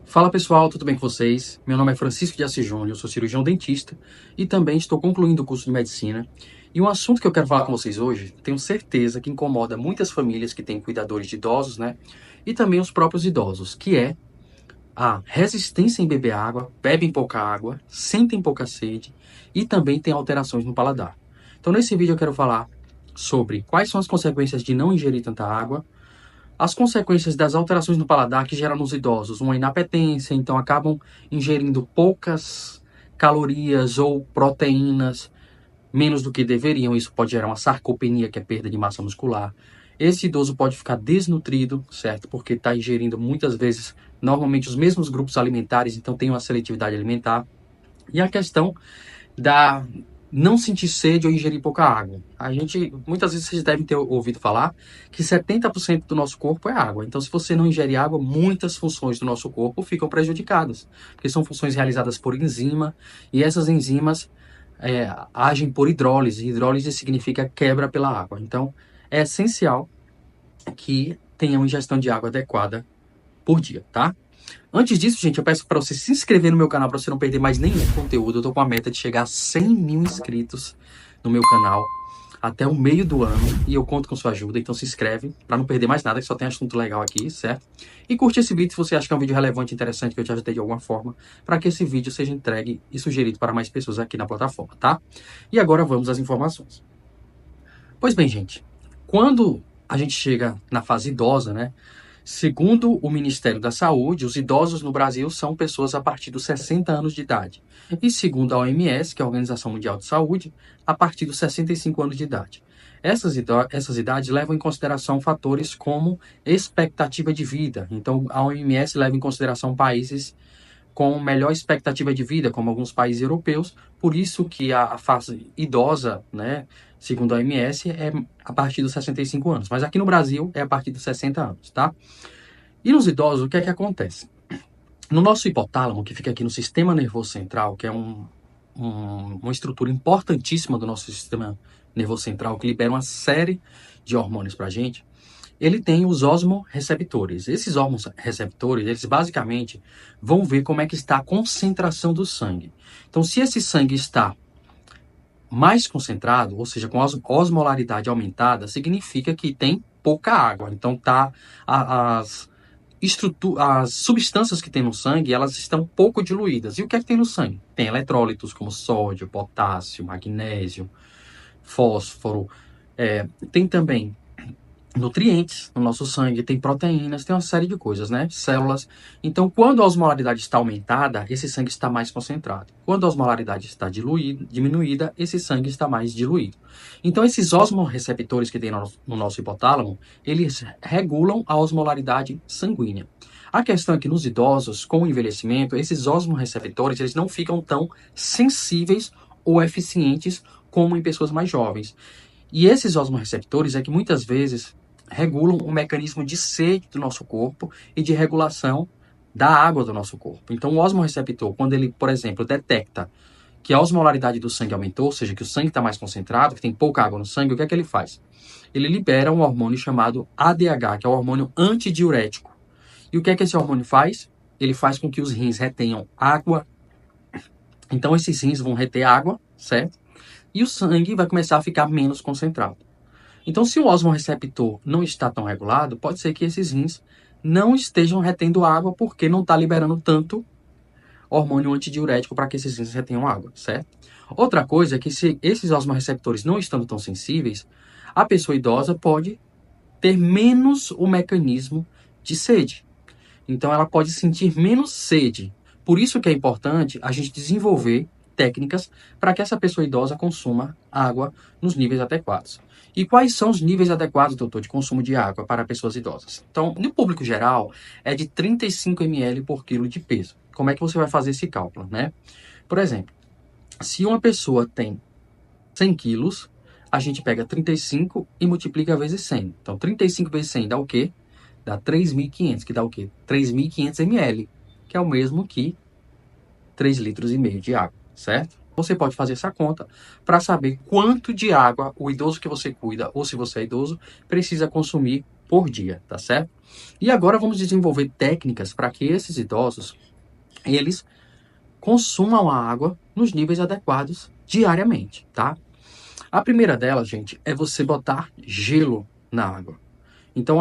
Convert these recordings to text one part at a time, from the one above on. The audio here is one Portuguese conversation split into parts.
Fala pessoal, tudo bem com vocês? Meu nome é Francisco de Assis Júnior, eu sou cirurgião dentista e também estou concluindo o curso de medicina. E um assunto que eu quero falar com vocês hoje, tenho certeza que incomoda muitas famílias que têm cuidadores de idosos, né? E também os próprios idosos, que é a resistência em beber água, bebem pouca água, sentem pouca sede e também tem alterações no paladar. Então nesse vídeo eu quero falar sobre quais são as consequências de não ingerir tanta água, as consequências das alterações no paladar que geram nos idosos uma inapetência, então acabam ingerindo poucas calorias ou proteínas, menos do que deveriam. Isso pode gerar uma sarcopenia, que é perda de massa muscular. Esse idoso pode ficar desnutrido, certo? Porque está ingerindo muitas vezes, normalmente, os mesmos grupos alimentares, então tem uma seletividade alimentar. E a questão da não sentir sede ou ingerir pouca água. Muitas vezes vocês devem ter ouvido falar que 70% do nosso corpo é água. Então, se você não ingere água, muitas funções do nosso corpo ficam prejudicadas, porque são funções realizadas por enzima, e essas enzimas agem por hidrólise. Hidrólise significa quebra pela água. Então, é essencial que tenha uma ingestão de água adequada por dia, tá? Antes disso, gente, eu peço para você se inscrever no meu canal para você não perder mais nenhum conteúdo. Eu tô com a meta de chegar a 100 mil inscritos no meu canal até o meio do ano e eu conto com sua ajuda. Então se inscreve para não perder mais nada, que só tem assunto legal aqui, certo? E curte esse vídeo se você acha que é um vídeo relevante, interessante, que eu te ajudei de alguma forma, para que esse vídeo seja entregue e sugerido para mais pessoas aqui na plataforma, tá? E agora vamos às informações. Pois bem, gente, quando a gente chega na fase idosa, né? Segundo o Ministério da Saúde, os idosos no Brasil são pessoas a partir dos 60 anos de idade. E segundo a OMS, que é a Organização Mundial de Saúde, a partir dos 65 anos de idade. Essas idades levam em consideração fatores como expectativa de vida. Então, a OMS leva em consideração países com melhor expectativa de vida, como alguns países europeus. Por isso que a fase idosa, né, segundo a OMS, é a partir dos 65 anos. Mas aqui no Brasil é a partir dos 60 anos, tá? E nos idosos, o que é que acontece? No nosso hipotálamo, que fica aqui no sistema nervoso central, que é uma estrutura importantíssima do nosso sistema nervoso central, que libera uma série de hormônios para a gente, ele tem os osmorreceptores. Esses osmorreceptores, eles basicamente vão ver como é que está a concentração do sangue. Então, se esse sangue está mais concentrado, ou seja, com a osmolaridade aumentada, significa que tem pouca água. Então, as substâncias que tem no sangue, elas estão pouco diluídas. E o que é que tem no sangue? Tem eletrólitos como sódio, potássio, magnésio, fósforo. Tem também nutrientes no nosso sangue, tem proteínas, tem uma série de coisas, né? Células. Então, quando a osmolaridade está aumentada, esse sangue está mais concentrado. Quando a osmolaridade está diminuída, esse sangue está mais diluído. Então, esses osmorreceptores que tem no nosso hipotálamo, eles regulam a osmolaridade sanguínea. A questão é que nos idosos, com o envelhecimento, esses osmorreceptores, eles não ficam tão sensíveis ou eficientes como em pessoas mais jovens. E esses osmorreceptores é que muitas vezes regulam o mecanismo de sede do nosso corpo e de regulação da água do nosso corpo. Então, o osmorreceptor, quando ele, por exemplo, detecta que a osmolaridade do sangue aumentou, ou seja, que o sangue está mais concentrado, que tem pouca água no sangue, o que é que ele faz? Ele libera um hormônio chamado ADH, que é o hormônio antidiurético. E o que é que esse hormônio faz? Ele faz com que os rins retenham água. Então, esses rins vão reter água, certo? E o sangue vai começar a ficar menos concentrado. Então, se o osmorreceptor não está tão regulado, pode ser que esses rins não estejam retendo água porque não está liberando tanto hormônio antidiurético para que esses rins retenham água, certo? Outra coisa é que se esses osmorreceptores não estando tão sensíveis, a pessoa idosa pode ter menos o mecanismo de sede. Então, ela pode sentir menos sede. Por isso que é importante a gente desenvolver técnicas para que essa pessoa idosa consuma água nos níveis adequados. E quais são os níveis adequados, doutor, de consumo de água para pessoas idosas? Então, no público geral, é de 35 ml por quilo de peso. Como é que você vai fazer esse cálculo, né? Por exemplo, se uma pessoa tem 100 quilos, a gente pega 35 e multiplica vezes 100. Então, 35 vezes 100 dá o quê? Dá 3.500, que dá o quê? 3.500 ml, que é o mesmo que 3,5 litros de água, certo? Você pode fazer essa conta para saber quanto de água o idoso que você cuida, ou se você é idoso, precisa consumir por dia, tá certo? E agora vamos desenvolver técnicas para que esses idosos, eles consumam a água nos níveis adequados diariamente, tá? A primeira delas, gente, é você botar gelo na água. Então,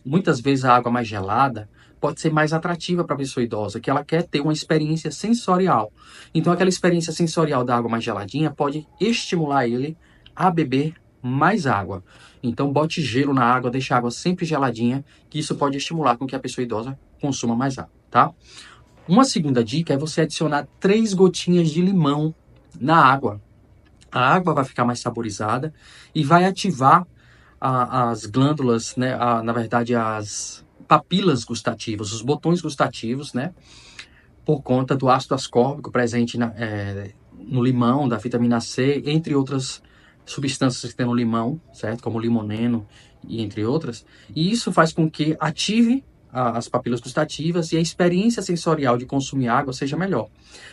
muitas vezes a água mais gelada pode ser mais atrativa para a pessoa idosa, que ela quer ter uma experiência sensorial. Então, aquela experiência sensorial da água mais geladinha pode estimular ele a beber mais água. Então, bote gelo na água, deixe a água sempre geladinha, que isso pode estimular com que a pessoa idosa consuma mais água, tá? Uma segunda dica é você adicionar 3 gotinhas de limão na água. A água vai ficar mais saborizada e vai ativar as glândulas, né? Na verdade, as papilas gustativas, os botões gustativos, né? Por conta do ácido ascórbico presente no limão, da vitamina C, entre outras substâncias que tem no limão, certo? Como o limoneno e entre outras. E isso faz com que ative as papilas gustativas e a experiência sensorial de consumir água seja melhor.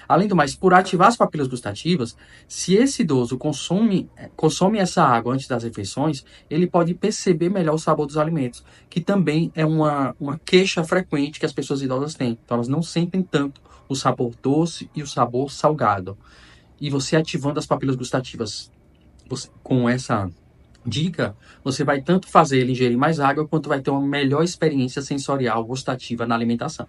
Além do mais, por ativar as papilas gustativas, se esse idoso consome essa água antes das refeições, ele pode perceber melhor o sabor dos alimentos, que também é uma queixa frequente que as pessoas idosas têm. Então, elas não sentem tanto o sabor doce e o sabor salgado. E você ativando as papilas gustativas com essa dica, você vai tanto fazer ele ingerir mais água, quanto vai ter uma melhor experiência sensorial gustativa na alimentação.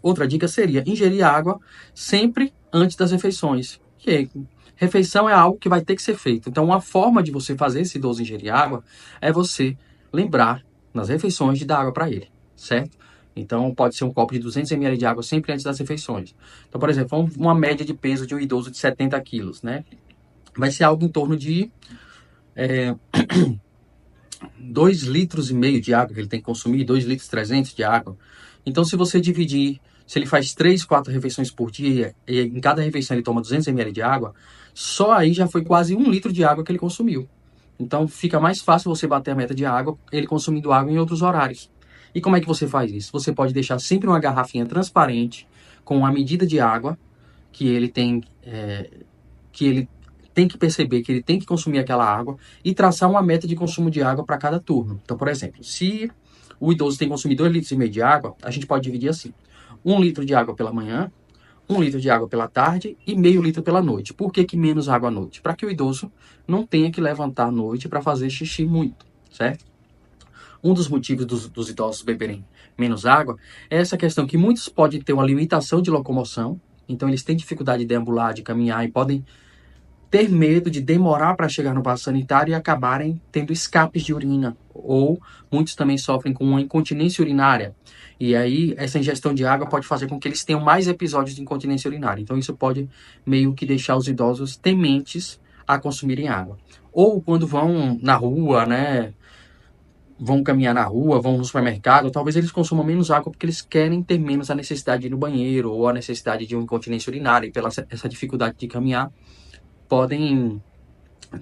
Outra dica seria ingerir água sempre antes das refeições. Que refeição é algo que vai ter que ser feito. Então, uma forma de você fazer esse idoso ingerir água é você lembrar nas refeições de dar água para ele, certo? Então, pode ser um copo de 200 ml de água sempre antes das refeições. Então, por exemplo, uma média de peso de um idoso de 70 quilos, né? Vai ser algo em torno de 2 litros e meio de água que ele tem que consumir, 2 litros e 300 de água. Então, se você dividir, se ele faz 3, 4 refeições por dia, e em cada refeição ele toma 200 ml de água, só aí já foi quase 1 litro de água que ele consumiu. Então, fica mais fácil você bater a meta de água, ele consumindo água em outros horários. E como é que você faz isso? Você pode deixar sempre uma garrafinha transparente, com a medida de água que ele tem, que ele tem que perceber que ele tem que consumir aquela água e traçar uma meta de consumo de água para cada turno. Então, por exemplo, se o idoso tem que consumir 2 litros e meio de água, a gente pode dividir assim: 1 litro de água pela manhã, 1 litro de água pela tarde e meio litro pela noite. Por que menos água à noite? Para que o idoso não tenha que levantar à noite para fazer xixi muito, certo? Um dos motivos dos idosos beberem menos água é essa questão que muitos podem ter uma limitação de locomoção, então eles têm dificuldade de deambular, de caminhar e podem ter medo de demorar para chegar no vaso sanitário e acabarem tendo escapes de urina. Ou muitos também sofrem com uma incontinência urinária. E aí, essa ingestão de água pode fazer com que eles tenham mais episódios de incontinência urinária. Então, isso pode meio que deixar os idosos tementes a consumirem água. Ou quando vão na rua, né? Vão caminhar na rua, vão no supermercado, talvez eles consumam menos água porque eles querem ter menos a necessidade de ir no banheiro ou a necessidade de uma incontinência urinária. E pela essa dificuldade de caminhar, podem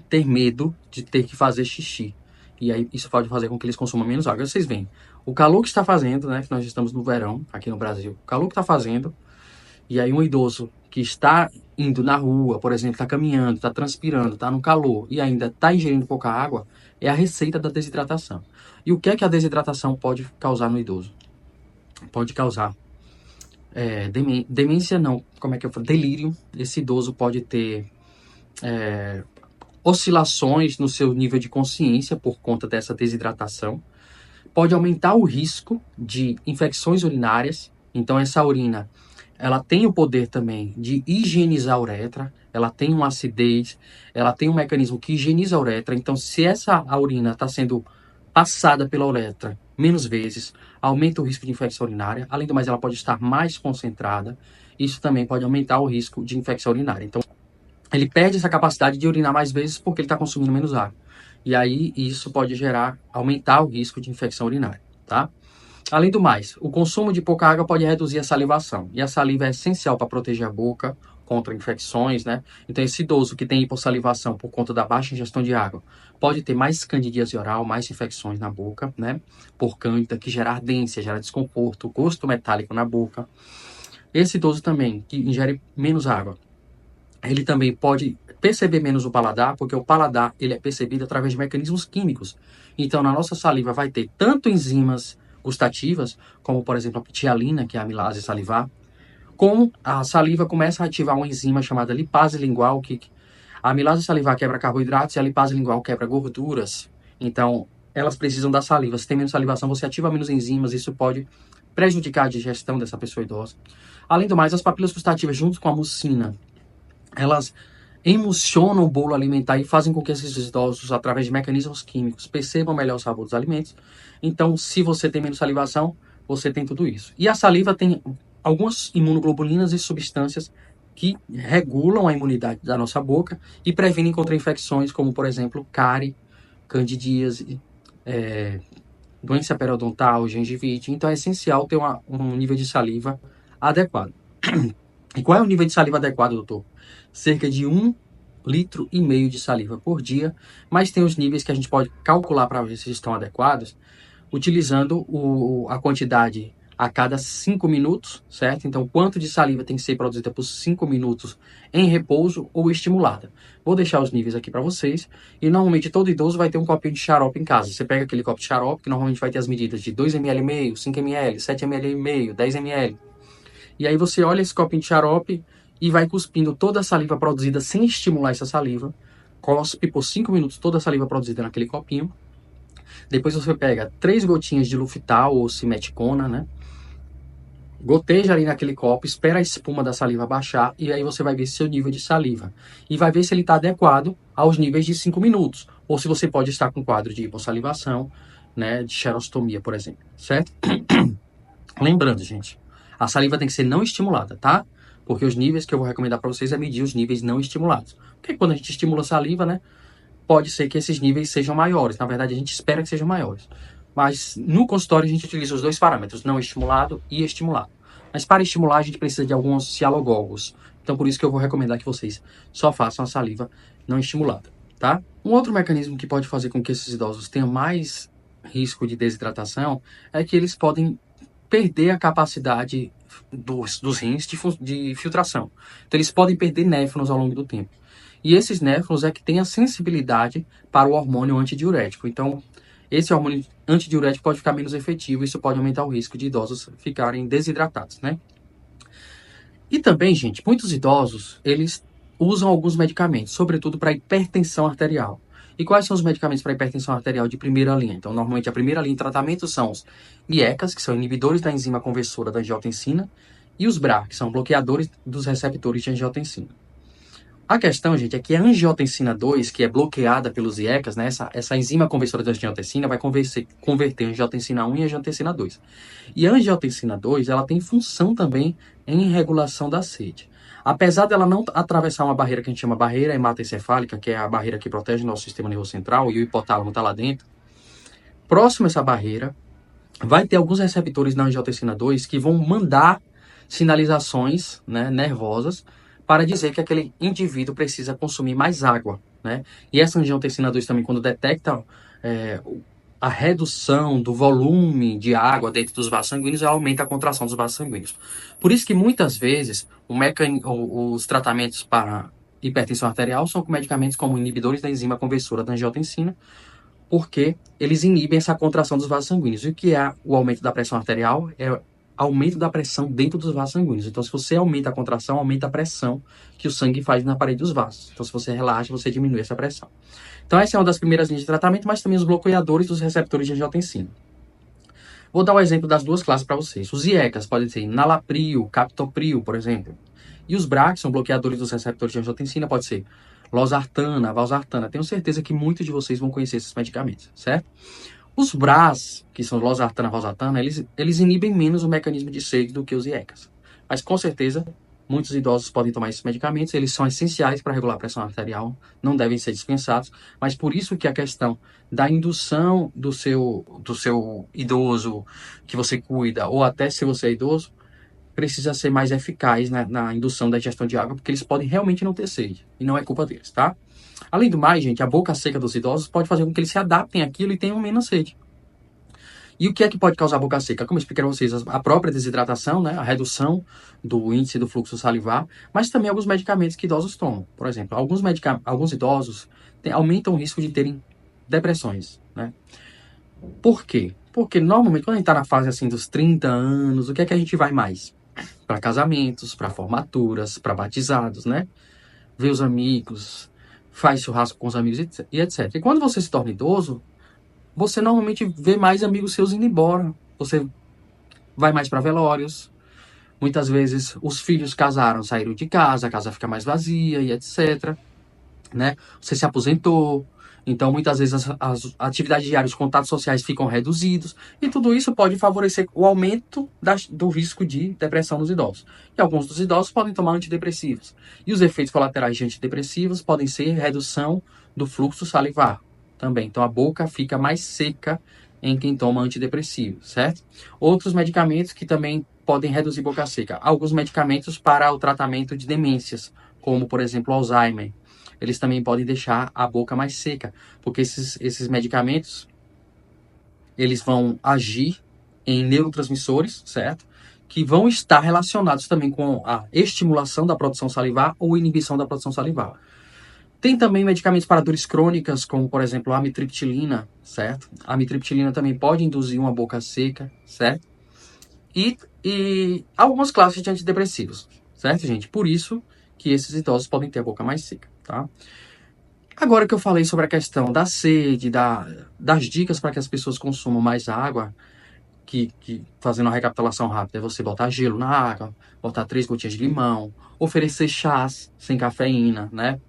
ter medo de ter que fazer xixi. E aí isso pode fazer com que eles consumam menos água. Vocês veem, o calor que está fazendo, né? Que nós estamos no verão aqui no Brasil. O calor que está fazendo. E aí um idoso que está indo na rua, por exemplo, está caminhando, está transpirando, está no calor e ainda está ingerindo pouca água, é a receita da desidratação. E o que é que a desidratação pode causar no idoso? Pode causar demência não, como é que eu falo? Delírio. Esse idoso pode ter oscilações no seu nível de consciência por conta dessa desidratação. Pode aumentar o risco de infecções urinárias. Então, essa urina, ela tem o poder também de higienizar a uretra. Ela tem uma acidez, ela tem um mecanismo que higieniza a uretra. Então, se a urina está sendo passada pela uretra menos vezes, aumenta o risco de infecção urinária. Além do mais, ela pode estar mais concentrada. Isso também pode aumentar o risco de infecção urinária. Então, ele perde essa capacidade de urinar mais vezes porque ele está consumindo menos água. E aí isso pode aumentar o risco de infecção urinária, tá? Além do mais, o consumo de pouca água pode reduzir a salivação. E a saliva é essencial para proteger a boca contra infecções, né? Então esse idoso que tem hipossalivação por conta da baixa ingestão de água pode ter mais candidíase oral, mais infecções na boca, né? Por cândida, que gera ardência, gera desconforto, gosto metálico na boca. Esse idoso também, que ingere menos água, ele também pode perceber menos o paladar, porque o paladar ele é percebido através de mecanismos químicos. Então, na nossa saliva vai ter tanto enzimas gustativas, como, por exemplo, a ptialina, que é a amilase salivar, como a saliva começa a ativar uma enzima chamada lipase lingual, que a amilase salivar quebra carboidratos e a lipase lingual quebra gorduras. Então, elas precisam da saliva. Se tem menos salivação, você ativa menos enzimas, isso pode prejudicar a digestão dessa pessoa idosa. Além do mais, as papilas gustativas, junto com a mucina, elas emulsionam o bolo alimentar e fazem com que esses idosos, através de mecanismos químicos, percebam melhor o sabor dos alimentos. Então, se você tem menos salivação, você tem tudo isso. E a saliva tem algumas imunoglobulinas e substâncias que regulam a imunidade da nossa boca e previnem contra infecções como, por exemplo, cárie, candidíase, doença periodontal, gengivite. Então, é essencial ter um nível de saliva adequado. E qual é o nível de saliva adequado, doutor? Cerca de 1,5 litro de saliva por dia, mas tem os níveis que a gente pode calcular para ver se estão adequados, utilizando a quantidade a cada 5 minutos, certo? Então, quanto de saliva tem que ser produzida por 5 minutos em repouso ou estimulada. Vou deixar os níveis aqui para vocês, e normalmente todo idoso vai ter um copinho de xarope em casa. Você pega aquele copo de xarope, que normalmente vai ter as medidas de 2,5 ml, 5 ml, 7 ml, 10 ml. E aí você olha esse copinho de xarope e vai cuspindo toda a saliva produzida sem estimular essa saliva. Cospe por 5 minutos toda a saliva produzida naquele copinho. Depois você pega 3 gotinhas de Luftal ou simeticona, né? Goteja ali naquele copo, espera a espuma da saliva baixar e aí você vai ver seu nível de saliva. E vai ver se ele está adequado aos níveis de 5 minutos. Ou se você pode estar com quadro de hipossalivação, né? De xerostomia, por exemplo, certo? Lembrando, gente, a saliva tem que ser não estimulada, tá? Porque os níveis que eu vou recomendar para vocês é medir os níveis não estimulados. Porque quando a gente estimula a saliva, né, pode ser que esses níveis sejam maiores. Na verdade, a gente espera que sejam maiores. Mas no consultório a gente utiliza os dois parâmetros, não estimulado e estimulado. Mas para estimular a gente precisa de alguns cialogogos. Então por isso que eu vou recomendar que vocês só façam a saliva não estimulada, tá? Um outro mecanismo que pode fazer com que esses idosos tenham mais risco de desidratação é que eles podem perder a capacidade dos rins de filtração. Então, eles podem perder néfrons ao longo do tempo. E esses néfrons é que têm a sensibilidade para o hormônio antidiurético. Então, esse hormônio antidiurético pode ficar menos efetivo e isso pode aumentar o risco de idosos ficarem desidratados, né? E também, gente, muitos idosos, eles usam alguns medicamentos, sobretudo para hipertensão arterial. E quais são os medicamentos para hipertensão arterial de primeira linha? Então, normalmente, a primeira linha de tratamento são os IECAs, que são inibidores da enzima conversora da angiotensina, e os BRA, que são bloqueadores dos receptores de angiotensina. A questão, gente, é que a angiotensina 2, que é bloqueada pelos IECAs, né, essa enzima conversora da angiotensina vai converter angiotensina 1 em angiotensina 2. E a angiotensina 2, ela tem função também em regulação da sede. Apesar dela não atravessar uma barreira que a gente chama barreira hematoencefálica, que é a barreira que protege o nosso sistema nervoso central, e o hipotálamo está lá dentro, próximo a essa barreira, vai ter alguns receptores na angiotensina 2 que vão mandar sinalizações, né, nervosas para dizer que aquele indivíduo precisa consumir mais água, né? E essa angiotensina 2 também, quando detecta a redução do volume de água dentro dos vasos sanguíneos, ela aumenta a contração dos vasos sanguíneos. Por isso que muitas vezes os tratamentos para hipertensão arterial são com medicamentos como inibidores da enzima conversora da angiotensina, porque eles inibem essa contração dos vasos sanguíneos. E o que é o aumento da pressão arterial? É aumento da pressão dentro dos vasos sanguíneos. Então, se você aumenta a contração, aumenta a pressão que o sangue faz na parede dos vasos. Então, se você relaxa, você diminui essa pressão. Então, essa é uma das primeiras linhas de tratamento, mas também os bloqueadores dos receptores de angiotensina. Vou dar um exemplo das duas classes para vocês. Os IECAs podem ser nalapril, captopril, por exemplo. E os BRA, que são bloqueadores dos receptores de angiotensina, pode ser losartana, valsartana. Tenho certeza que muitos de vocês vão conhecer esses medicamentos, certo? Os BRAs, que são losartana, valsartana, eles inibem menos o mecanismo de sede do que os IECAs. Mas, com certeza, muitos idosos podem tomar esses medicamentos, eles são essenciais para regular a pressão arterial, não devem ser dispensados, mas por isso que a questão da indução do seu idoso que você cuida, ou até se você é idoso, precisa ser mais eficaz na indução da ingestão de água, porque eles podem realmente não ter sede, e não é culpa deles, tá? Além do mais, gente, a boca seca dos idosos pode fazer com que eles se adaptem àquilo e tenham menos sede. E o que é que pode causar boca seca? Como eu expliquei para vocês, a própria desidratação, né, a redução do índice do fluxo salivar, mas também alguns medicamentos que idosos tomam. Por exemplo, alguns idosos aumentam o risco de terem depressões, né? Por quê? Porque normalmente quando a gente está na fase assim dos 30 anos, o que é que a gente vai mais? Para casamentos, para formaturas, para batizados, né? Ver os amigos, faz churrasco com os amigos e etc. E quando você se torna idoso, você normalmente vê mais amigos seus indo embora. Você vai mais para velórios. Muitas vezes os filhos casaram, saíram de casa, a casa fica mais vazia e etc. Né? Você se aposentou. Então, muitas vezes as atividades diárias, os contatos sociais ficam reduzidos. E tudo isso pode favorecer o aumento do risco de depressão nos idosos. E alguns dos idosos podem tomar antidepressivos. E os efeitos colaterais de antidepressivos podem ser redução do fluxo salivar também. Então, a boca fica mais seca em quem toma antidepressivos, certo? Outros medicamentos que também podem reduzir boca seca. Alguns medicamentos para o tratamento de demências, como, por exemplo, Alzheimer. Eles também podem deixar a boca mais seca, porque esses medicamentos, eles vão agir em neurotransmissores, certo? Que vão estar relacionados também com a estimulação da produção salivar ou inibição da produção salivar. Tem também medicamentos para dores crônicas, como, por exemplo, a amitriptilina, certo? A amitriptilina também pode induzir uma boca seca, certo? E algumas classes de antidepressivos, certo, gente? Por isso que esses idosos podem ter a boca mais seca, tá? Agora que eu falei sobre a questão da sede, das dicas para que as pessoas consumam mais água, fazendo uma recapitulação rápida, é você botar gelo na água, botar 3 gotinhas de limão, oferecer chás sem cafeína, né?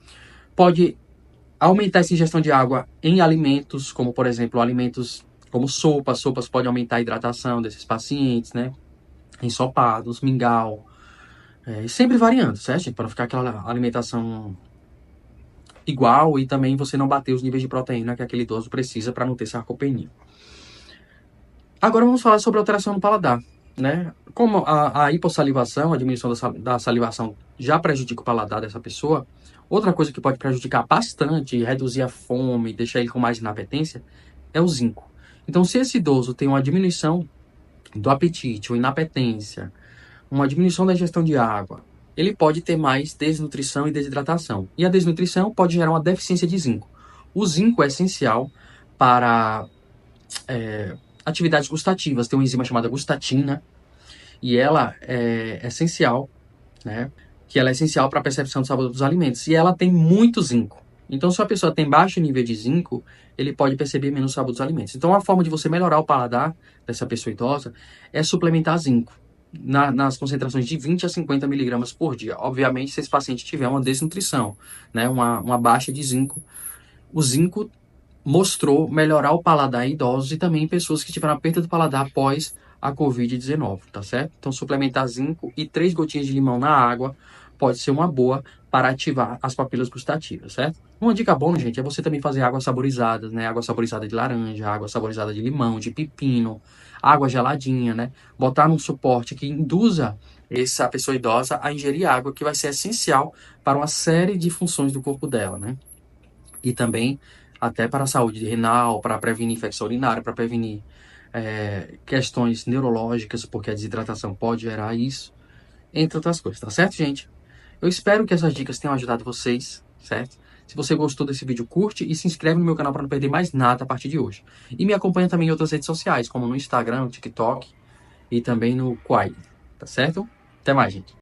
Pode aumentar essa ingestão de água em alimentos, como, por exemplo, alimentos como sopas. Sopas podem aumentar a hidratação desses pacientes, né? Ensopados, mingau, e sempre variando, certo? Para não ficar aquela alimentação igual e também você não bater os níveis de proteína que aquele idoso precisa para não ter sarcopenia. Agora vamos falar sobre alteração no paladar, né? Como a hipossalivação, a diminuição da salivação já prejudica o paladar dessa pessoa, outra coisa que pode prejudicar bastante, reduzir a fome, deixar ele com mais inapetência, é o zinco. Então, se esse idoso tem uma diminuição do apetite, ou inapetência, uma diminuição da ingestão de água, ele pode ter mais desnutrição e desidratação. E a desnutrição pode gerar uma deficiência de zinco. O zinco é essencial para atividades gustativas. Tem uma enzima chamada gustatina e ela é essencial, né? Que ela é essencial para a percepção do sabor dos alimentos. E ela tem muito zinco. Então, se a pessoa tem baixo nível de zinco, ele pode perceber menos o sabor dos alimentos. Então, a forma de você melhorar o paladar dessa pessoa idosa é suplementar zinco nas concentrações de 20 a 50 miligramas por dia. Obviamente, se esse paciente tiver uma desnutrição, né, uma baixa de zinco, o zinco mostrou melhorar o paladar em idosos e também em pessoas que tiveram a perda do paladar após a Covid-19, tá certo? Então, suplementar zinco e 3 gotinhas de limão na água pode ser uma boa para ativar as papilas gustativas, certo? Uma dica boa, gente, é você também fazer água saborizada, né? Água saborizada de laranja, água saborizada de limão, de pepino, água geladinha, né? Botar num suporte que induza essa pessoa idosa a ingerir água, que vai ser essencial para uma série de funções do corpo dela, né? E também até para a saúde renal, para prevenir infecção urinária, para prevenir questões neurológicas, porque a desidratação pode gerar isso, entre outras coisas, tá certo, gente? Eu espero que essas dicas tenham ajudado vocês, certo? Se você gostou desse vídeo, curte e se inscreve no meu canal para não perder mais nada a partir de hoje. E me acompanha também em outras redes sociais, como no Instagram, no TikTok e também no Quai, tá certo? Até mais, gente.